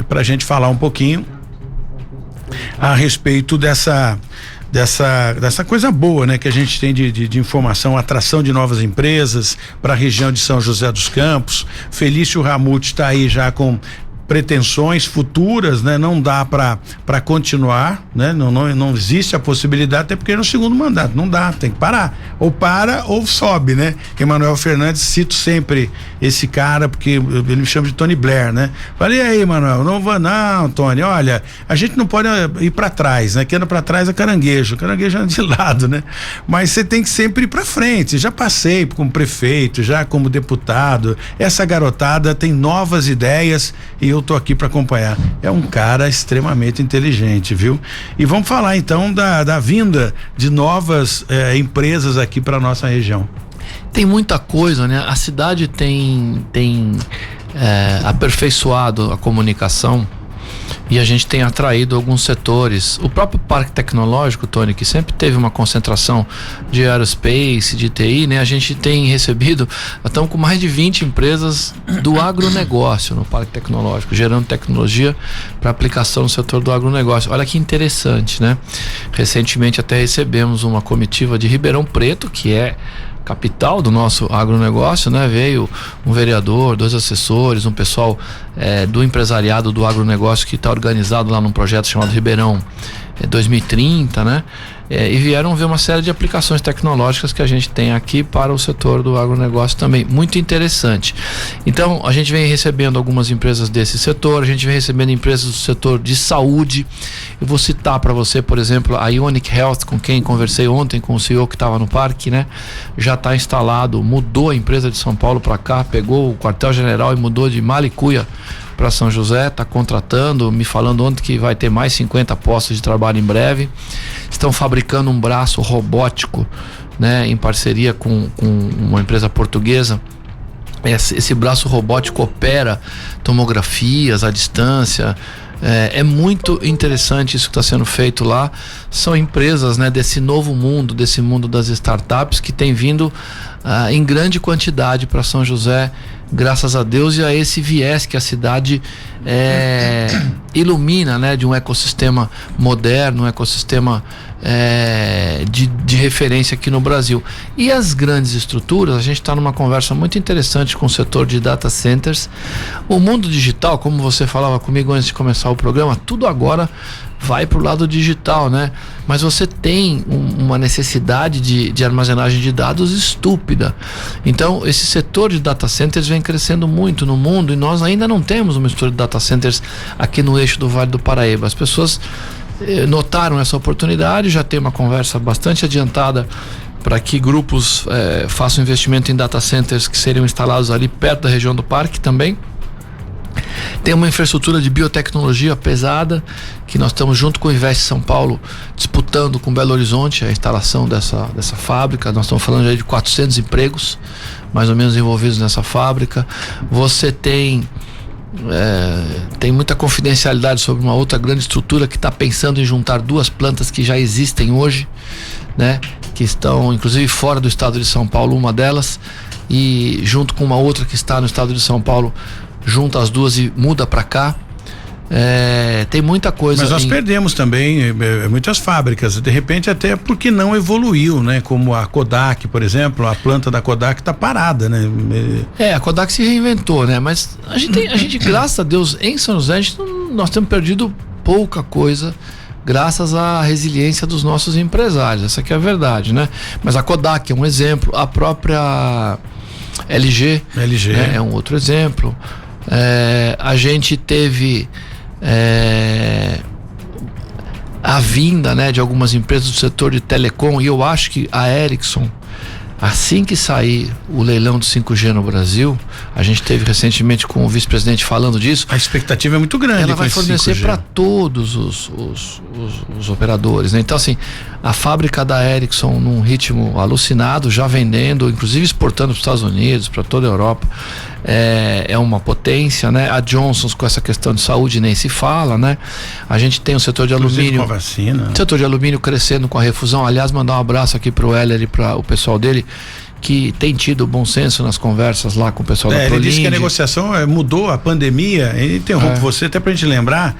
para a gente falar um pouquinho a respeito dessa coisa boa, né, que a gente tem de informação, atração de novas empresas para a região de São José dos Campos. Felício Ramute está aí já com pretensões futuras, né? Não dá para continuar, né? Não existe a possibilidade, até porque no segundo mandato não dá, tem que parar, ou para ou sobe, né? Emanuel Fernandes, cito sempre esse cara porque ele me chama de Tony Blair, né? Falei, e aí, Emanuel, não, Tony, olha, a gente não pode ir para trás, né? Que anda para trás é caranguejo anda de lado, né? Mas você tem que sempre ir para frente. Já passei como prefeito, já como deputado, essa garotada tem novas ideias e eu tô aqui para acompanhar. É um cara extremamente inteligente, viu? E vamos falar então da vinda de novas empresas aqui para nossa região. Tem muita coisa, né? A cidade tem aperfeiçoado a comunicação e a gente tem atraído alguns setores. O próprio Parque Tecnológico, Tony, que sempre teve uma concentração de aerospace, de TI, né? A gente tem recebido, estamos com mais de 20 empresas do agronegócio no Parque Tecnológico, gerando tecnologia para aplicação no setor do agronegócio. Olha que interessante, né? Recentemente até recebemos uma comitiva de Ribeirão Preto, que é capital do nosso agronegócio, né? Veio um vereador, 2 assessores, um pessoal do empresariado do agronegócio que está organizado lá num projeto chamado Ribeirão 2030, né? E vieram ver uma série de aplicações tecnológicas que a gente tem aqui para o setor do agronegócio também, muito interessante. Então a gente vem recebendo algumas empresas desse setor, a gente vem recebendo empresas do setor de saúde. Eu vou citar para você, por exemplo, a Ionic Health, com quem conversei ontem, com o CEO que estava no parque, né? Já está instalado, mudou a empresa de São Paulo para cá, pegou o quartel-general e mudou de Malicuia para São José, está contratando, me falando ontem que vai ter mais 50 postos de trabalho em breve. Estão fabricando um braço robótico, né, em parceria com uma empresa portuguesa. Esse braço robótico opera tomografias à distância. É muito interessante isso que está sendo feito lá. São empresas, né, desse novo mundo, desse mundo das startups que tem vindo em grande quantidade para São José, graças a Deus, e a esse viés que a cidade ilumina, né, de um ecossistema moderno, um ecossistema de referência aqui no Brasil. E as grandes estruturas, a gente está numa conversa muito interessante com o setor de data centers. O mundo digital, como você falava comigo antes de começar o programa, tudo agora vai para o lado digital, né? Mas você tem uma necessidade de armazenagem de dados estúpida. Então esse setor de data centers vem crescendo muito no mundo e nós ainda não temos uma estrutura de data centers aqui no eixo do Vale do Paraíba. As pessoas notaram essa oportunidade, já tem uma conversa bastante adiantada para que grupos façam investimento em data centers que seriam instalados ali perto da região do parque também. Tem uma infraestrutura de biotecnologia pesada que nós estamos junto com o Invest São Paulo disputando com Belo Horizonte a instalação dessa fábrica. Nós estamos falando já de 400 empregos mais ou menos envolvidos nessa fábrica. Você tem muita confidencialidade sobre uma outra grande estrutura que está pensando em juntar 2 plantas que já existem hoje, né, que estão inclusive fora do estado de São Paulo, uma delas, e junto com uma outra que está no estado de São Paulo, junta as 2 e muda para cá. Tem muita coisa. Mas nós perdemos também muitas fábricas, de repente até porque não evoluiu, né? Como a Kodak, por exemplo, a planta da Kodak está parada, né? A Kodak se reinventou, né? Mas a gente graças a Deus, em São José, nós temos perdido pouca coisa graças à resiliência dos nossos empresários, essa que é a verdade, né? Mas a Kodak é um exemplo, a própria LG né? É um outro exemplo. A gente teve a vinda, né, de algumas empresas do setor de telecom, e eu acho que a Ericsson, assim que sair o leilão do 5G no Brasil, a gente teve recentemente com o vice-presidente falando disso. A expectativa é muito grande. Ela vai fornecer para todos os operadores, né? Então, assim, a fábrica da Ericsson num ritmo alucinado, já vendendo, inclusive exportando para os Estados Unidos, para toda a Europa. É uma potência, né? A Johnson com essa questão de saúde nem se fala, né? A gente tem o setor de alumínio, com a vacina. O setor de alumínio crescendo com a refusão. Aliás, mandar um abraço aqui pro Heller e para o pessoal dele, que tem tido bom senso nas conversas lá com o pessoal da Prolinde. Ele disse que a negociação mudou, a pandemia, interrompo você até pra gente lembrar,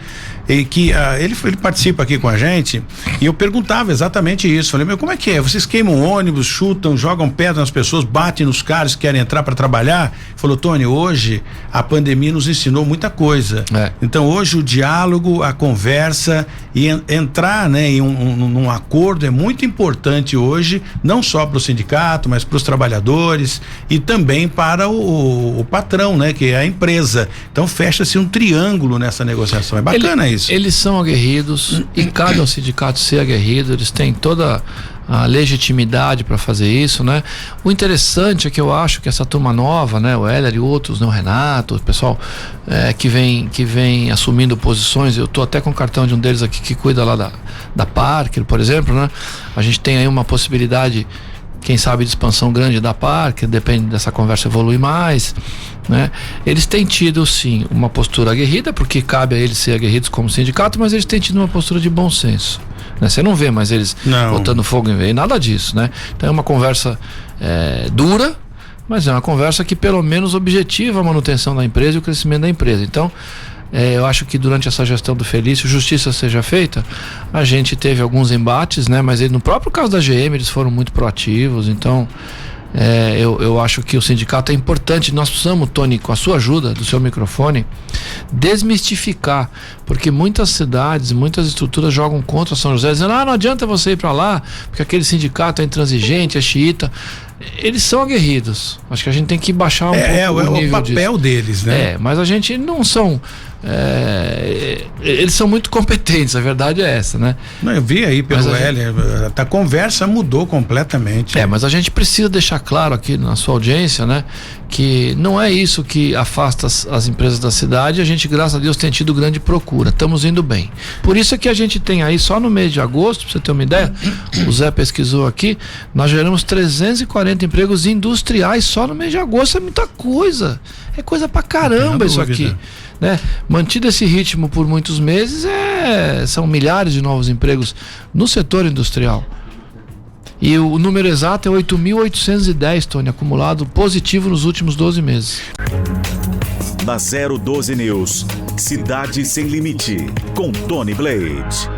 que ele participa aqui com a gente, e eu perguntava exatamente isso, falei, como é que é? Vocês queimam ônibus, chutam, jogam pedra nas pessoas, batem nos caras que querem entrar para trabalhar? Ele falou, Tony, hoje a pandemia nos ensinou muita coisa, então hoje o diálogo, a conversa e entrar, né, em num acordo é muito importante hoje, não só para o sindicato, mas para os trabalhadores e também para o patrão, né, que é a empresa. Então fecha-se um triângulo nessa negociação, é bacana isso. Eles são aguerridos e cabe ao sindicato ser aguerrido, eles têm toda a legitimidade para fazer isso, né? O interessante é que eu acho que essa turma nova, né, o Heller e outros, né, o Renato, o pessoal que vem assumindo posições, eu tô até com o cartão de um deles aqui que cuida lá da Parker, por exemplo, né? A gente tem aí uma possibilidade, quem sabe, de expansão grande da Parker, depende dessa conversa evoluir mais, né? Eles têm tido sim uma postura aguerrida, porque cabe a eles ser aguerridos como sindicato, mas eles têm tido uma postura de bom senso, né? Você não vê mais eles botando fogo em veio, nada disso, né? Então é uma conversa dura, mas é uma conversa que pelo menos objetiva a manutenção da empresa e o crescimento da empresa. Então eu acho que durante essa gestão do Felício, justiça seja feita, a gente teve alguns embates, né? Mas no próprio caso da GM eles foram muito proativos, então eu acho que o sindicato é importante. Nós precisamos, Tony, com a sua ajuda, do seu microfone, desmistificar, porque muitas cidades, muitas estruturas jogam contra São José, dizendo, não adianta você ir para lá, porque aquele sindicato é intransigente, é xiita. Eles são aguerridos. Acho que a gente tem que baixar um pouco o nível o papel deles, né? Mas a gente não são... eles são muito competentes, a verdade é essa, né? Não, eu vi aí pelo Heller, a conversa mudou completamente. Mas a gente precisa deixar claro aqui na sua audiência, né, que não é isso que afasta as empresas da cidade. A gente, graças a Deus, tem tido grande procura, estamos indo bem. Por isso é que a gente tem aí, só no mês de agosto, pra você ter uma ideia, o Zé pesquisou aqui, nós geramos 340 empregos industriais só no mês de agosto. É muita coisa, é coisa pra caramba isso aqui, né? Mantido esse ritmo por muitos meses, são milhares de novos empregos no setor industrial. E o número exato é 8.810, Tony, acumulado positivo nos últimos 12 meses. Na 012 News, Cidade Sem Limite, com Tony Blade.